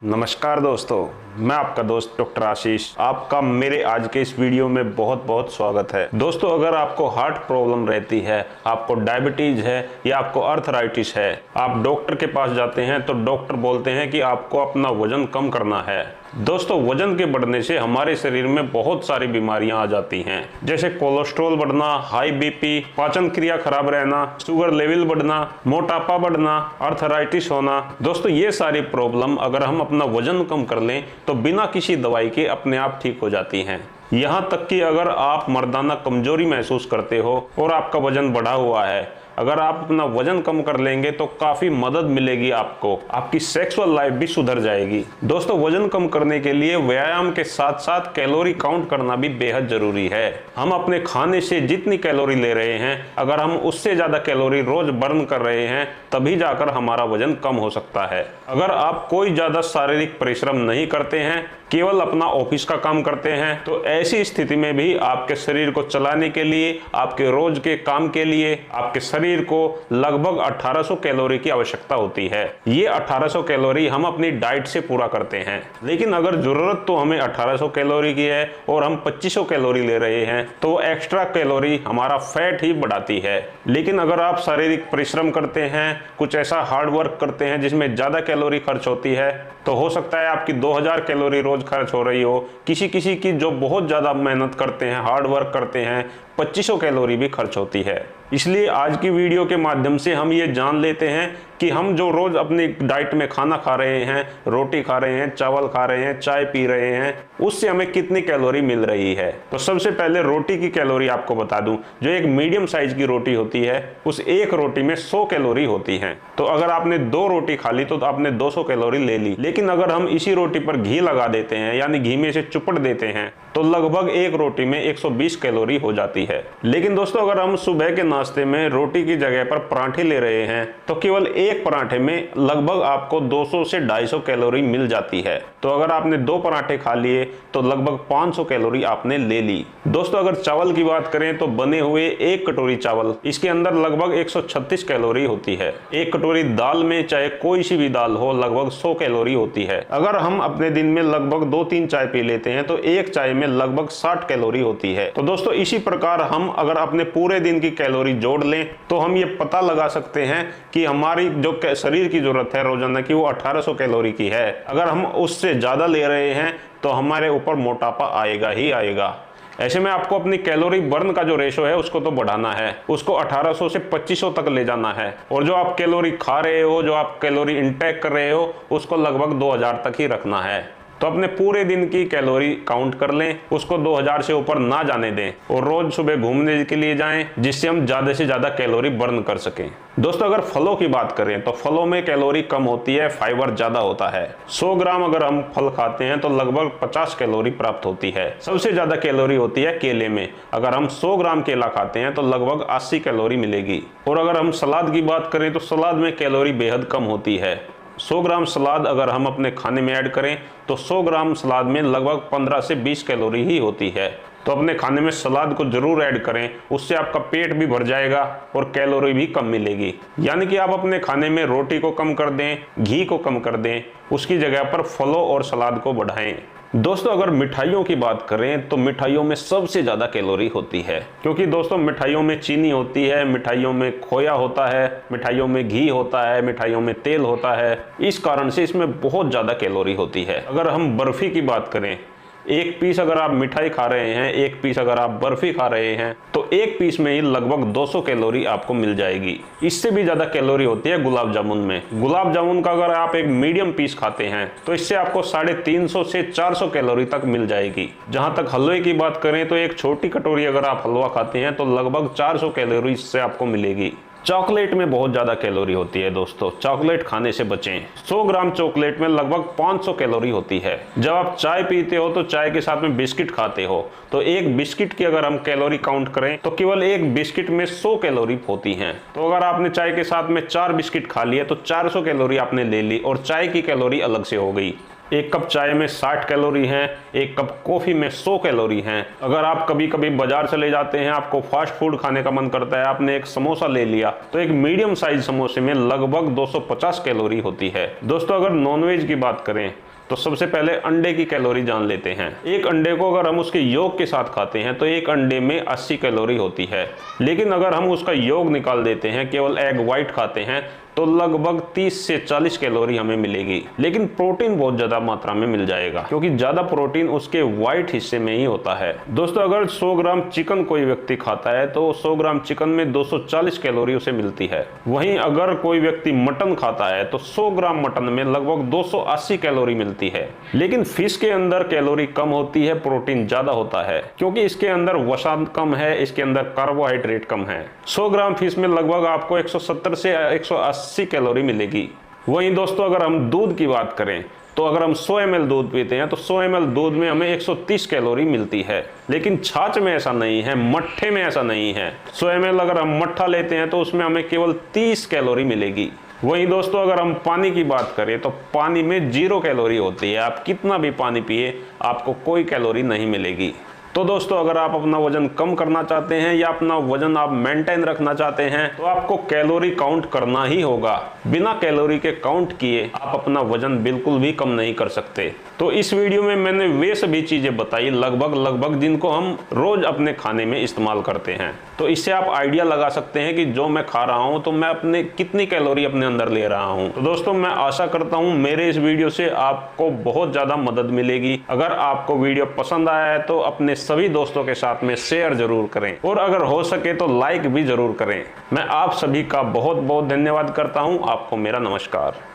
नमस्कार दोस्तों, मैं आपका दोस्त डॉक्टर आशीष। आपका मेरे आज के इस वीडियो में बहुत बहुत स्वागत है। दोस्तों, अगर आपको हार्ट प्रॉब्लम रहती है, आपको डायबिटीज है या आपको अर्थराइटिस है, आप डॉक्टर के पास जाते हैं तो डॉक्टर बोलते हैं कि आपको अपना वजन कम करना है। दोस्तों, वजन के बढ़ने से हमारे शरीर में बहुत सारी बीमारियां आ जाती हैं, जैसे कोलेस्ट्रॉल बढ़ना, हाई बीपी, पाचन क्रिया खराब रहना, शुगर लेवल बढ़ना, मोटापा बढ़ना, अर्थराइटिस होना। दोस्तों, ये सारी प्रॉब्लम अगर हम अपना वजन कम कर लें तो बिना किसी दवाई के अपने आप ठीक हो जाती हैं। यहाँ तक कि अगर आप मर्दाना कमजोरी महसूस करते हो और आपका वजन बढ़ा हुआ है, अगर आप अपना वजन कम कर लेंगे तो काफी मदद मिलेगी आपको, आपकी सेक्सुअल लाइफ भी सुधर जाएगी। दोस्तों, वजन कम करने के लिए व्यायाम के साथ साथ कैलोरी काउंट करना भी बेहद जरूरी है। हम अपने खाने से जितनी कैलोरी ले रहे हैं, अगर हम उससे ज्यादा कैलोरी रोज बर्न कर रहे हैं, तभी जाकर हमारा वजन कम हो सकता है। अगर आप कोई ज्यादा शारीरिक परिश्रम नहीं करते हैं, केवल अपना ऑफिस का काम करते हैं, तो ऐसी स्थिति में भी आपके शरीर को चलाने के लिए, आपके रोज के काम के लिए आपके शरीर को लगभग 1800 कैलोरी की आवश्यकता होती है। ये 1800 कैलोरी हम अपनी डाइट से पूरा करते हैं। लेकिन अगर जरूरत तो हमें 1800 कैलोरी की है और हम 2500 कैलोरी ले रहे हैं, तो एक्स्ट्रा कैलोरी हमारा फैट ही बढ़ाती है। लेकिन अगर आप शारीरिक परिश्रम करते हैं, कुछ ऐसा हार्ड वर्क करते हैं जिसमें ज्यादा कैलोरी खर्च होती है, तो हो सकता है आपकी 2000 कैलोरी रोज खर्च हो रही हो। किसी किसी की जो बहुत ज्यादा मेहनत करते हैं, हार्ड वर्क करते हैं, 2500 कैलोरी भी खर्च होती है। इसलिए आज की वीडियो के माध्यम से हम ये जान लेते हैं कि हम जो रोज अपनी डाइट में खाना खा रहे हैं, रोटी खा रहे हैं, चावल खा रहे हैं, चाय पी रहे हैं, उससे हमें कितनी कैलोरी मिल रही है। तो सबसे पहले रोटी की कैलोरी आपको बता दूं। जो एक मीडियम साइज की रोटी होती है, उस एक रोटी में 100 कैलोरी होती है। तो अगर आपने 2 रोटी खा ली तो आपने 200 कैलोरी ले ली। लेकिन अगर हम इसी रोटी पर घी लगा देते हैं, यानी घी में से चुपड़ देते हैं, तो लगभग एक रोटी में 120 कैलोरी हो जाती है। लेकिन दोस्तों, अगर हम सुबह के नाश्ते में रोटी की जगह पर पराठे ले रहे हैं, तो केवल एक पराठे में लगभग आपको 200 से 250 कैलोरी मिल जाती है। तो अगर आपने 2 पराठे खा लिए तो लगभग 500 कैलोरी आपने ले ली। दोस्तों, अगर चावल की बात करें तो बने हुए एक कटोरी चावल, इसके अंदर लगभग 136 कैलोरी होती है। एक कटोरी दाल में, चाहे कोई सी भी दाल हो, लगभग 100 कैलोरी होती है। अगर हम अपने दिन में लगभग 2-3 चाय पी लेते हैं तो एक चाय में लगभग 60 कैलोरी होती है। तो दोस्तों, इसी प्रकार हम अगर अपने पूरे दिन की कैलोरी जोड़ लें तो हम ये पता लगा सकते हैं कि हमारी जो शरीर की जरूरत है रोजाना की, वो 1800 कैलोरी की है। अगर हम उससे ज्यादा ले रहे हैं तो हमारे ऊपर मोटापा आएगा ही आएगा। ऐसे में आपको अपनी कैलोरी बर्न का जो रेशो है उसको तो बढ़ाना है, उसको 1800 से 2500 तक ले जाना है। और जो आप कैलोरी खा रहे हो, जो आप कैलोरी इंटेक कर रहे हो, उसको लगभग 2000 तक ही रखना है। तो अपने पूरे दिन की कैलोरी काउंट कर लें, उसको 2000 से ऊपर ना जाने दें और रोज सुबह घूमने के लिए जाएं, जिससे हम ज्यादा से ज्यादा कैलोरी बर्न कर सकें। दोस्तों, अगर फलों की बात करें तो फलों में कैलोरी कम होती है, फाइबर ज्यादा होता है। 100 ग्राम अगर हम फल खाते हैं तो लगभग 50 कैलोरी प्राप्त होती है। सबसे ज्यादा कैलोरी होती है केले में। अगर हम 100 ग्राम केला खाते हैं तो लगभग 80 कैलोरी मिलेगी। और अगर हम सलाद की बात करें तो सलाद में कैलोरी बेहद कम होती है। 100 ग्राम सलाद अगर हम अपने खाने में ऐड करें तो 100 ग्राम सलाद में लगभग 15 से 20 कैलोरी ही होती है। तो अपने खाने में सलाद को जरूर ऐड करें, उससे आपका पेट भी भर जाएगा और कैलोरी भी कम मिलेगी। यानी कि आप अपने खाने में रोटी को कम कर दें, घी को कम कर दें, उसकी जगह पर फलों और सलाद को बढ़ाएं। दोस्तों, अगर मिठाइयों की बात करें तो मिठाइयों में सबसे ज्यादा कैलोरी होती है, क्योंकि दोस्तों मिठाइयों में चीनी होती है, मिठाइयों में खोया होता है, मिठाइयों में घी होता है, मिठाइयों में तेल होता है। इस कारण से इसमें बहुत ज्यादा कैलोरी होती है। अगर हम बर्फी की बात करें, एक पीस अगर आप मिठाई खा रहे हैं, एक पीस अगर आप बर्फी खा रहे हैं, तो एक पीस में ही लगभग 200 कैलोरी आपको मिल जाएगी। इससे भी ज्यादा कैलोरी होती है गुलाब जामुन में। गुलाब जामुन का अगर आप एक मीडियम पीस खाते हैं तो इससे आपको 350 से 400 कैलोरी तक मिल जाएगी। जहां तक हलवे की बात करें तो एक छोटी कटोरी अगर आप हलवा खाते हैं तो लगभग 400 कैलोरी इससे आपको मिलेगी। चॉकलेट में बहुत ज्यादा कैलोरी होती है। दोस्तों, चॉकलेट खाने से बचें। 100 ग्राम चॉकलेट में लगभग 500 कैलोरी होती है। जब आप चाय पीते हो तो चाय के साथ में बिस्किट खाते हो, तो एक बिस्किट की अगर हम कैलोरी काउंट करें तो केवल एक बिस्किट में 100 कैलोरी होती हैं। तो अगर आपने चाय के साथ में 4 बिस्किट खा लिए तो 400 कैलोरी आपने ले ली और चाय की कैलोरी अलग से हो गई। एक कप चाय में 60 कैलोरी हैं, एक कप कॉफी में 100 कैलोरी हैं। अगर आप कभी कभी बाजार चले जाते हैं, आपको फास्ट फूड खाने का मन करता है, आपने एक समोसा ले लिया, तो एक मीडियम साइज समोसे में लगभग 250 कैलोरी होती है। दोस्तों अगर नॉनवेज की बात करें तो सबसे पहले अंडे की कैलोरी जान लेते हैं। एक अंडे को अगर हम उसके योग के साथ खाते हैं तो एक अंडे में 80 कैलोरी होती है, लेकिन अगर हम उसका योग निकाल देते हैं, केवल एग वाइट खाते हैं, तो लगभग 30 से 40 कैलोरी हमें मिलेगी। लेकिन प्रोटीन बहुत ज्यादा मात्रा में मिल जाएगा, क्योंकि ज्यादा प्रोटीन उसके व्हाइट हिस्से में ही होता है। दोस्तों अगर 100 ग्राम चिकन कोई व्यक्ति खाता है तो 100 ग्राम चिकन में 240 कैलोरी उसे मिलती है। वहीं अगर कोई व्यक्ति मटन खाता है तो 100 ग्राम मटन में लगभग 280 कैलोरी मिलती है। लेकिन फिश के अंदर कैलोरी कम होती है, प्रोटीन ज्यादा होता है, क्योंकि इसके अंदर वसा कम है, इसके अंदर कार्बोहाइड्रेट कम है। 100 ग्राम फिश में लगभग आपको 170 से 180 कैलोरी मिलेगी। वहीं दोस्तों अगर हम दूध की बात करें तो अगर हम 100 ml दूध पीते हैं तो 100 ml दूध में हमें 130 कैलोरी मिलती है। लेकिन छाछ में ऐसा नहीं है, मट्ठे में ऐसा नहीं है। 100 ml अगर हम मट्ठा लेते हैं तो उसमें हमें केवल 30 कैलोरी मिलेगी। वहीं दोस्तों अगर हम पानी की बात करें तो पानी में 0 कैलोरी होती है। आप कितना भी पानी पिए आपको कोई कैलोरी नहीं मिलेगी। तो दोस्तों अगर आप अपना वजन कम करना चाहते हैं या अपना वजन आप मेंटेन रखना चाहते हैं तो आपको कैलोरी काउंट करना ही होगा। बिना कैलोरी के काउंट किए आप अपना वजन बिल्कुल भी कम नहीं कर सकते। तो इस वीडियो में मैंने वे सभी चीजें बताई लगभग जिनको हम रोज अपने खाने में इस्तेमाल करते हैं। तो इससे आप आइडिया लगा सकते हैं कि जो मैं खा रहा हूं तो मैं अपने कितनी कैलोरी अपने अंदर ले रहा हूं। तो दोस्तों मैं आशा करता हूं मेरे इस वीडियो से आपको बहुत ज्यादा मदद मिलेगी। अगर आपको वीडियो पसंद आया है तो अपने सभी दोस्तों के साथ में शेयर जरूर करें और अगर हो सके तो लाइक भी जरूर करें। मैं आप सभी का बहुत बहुत धन्यवाद करता हूं। आपको मेरा नमस्कार।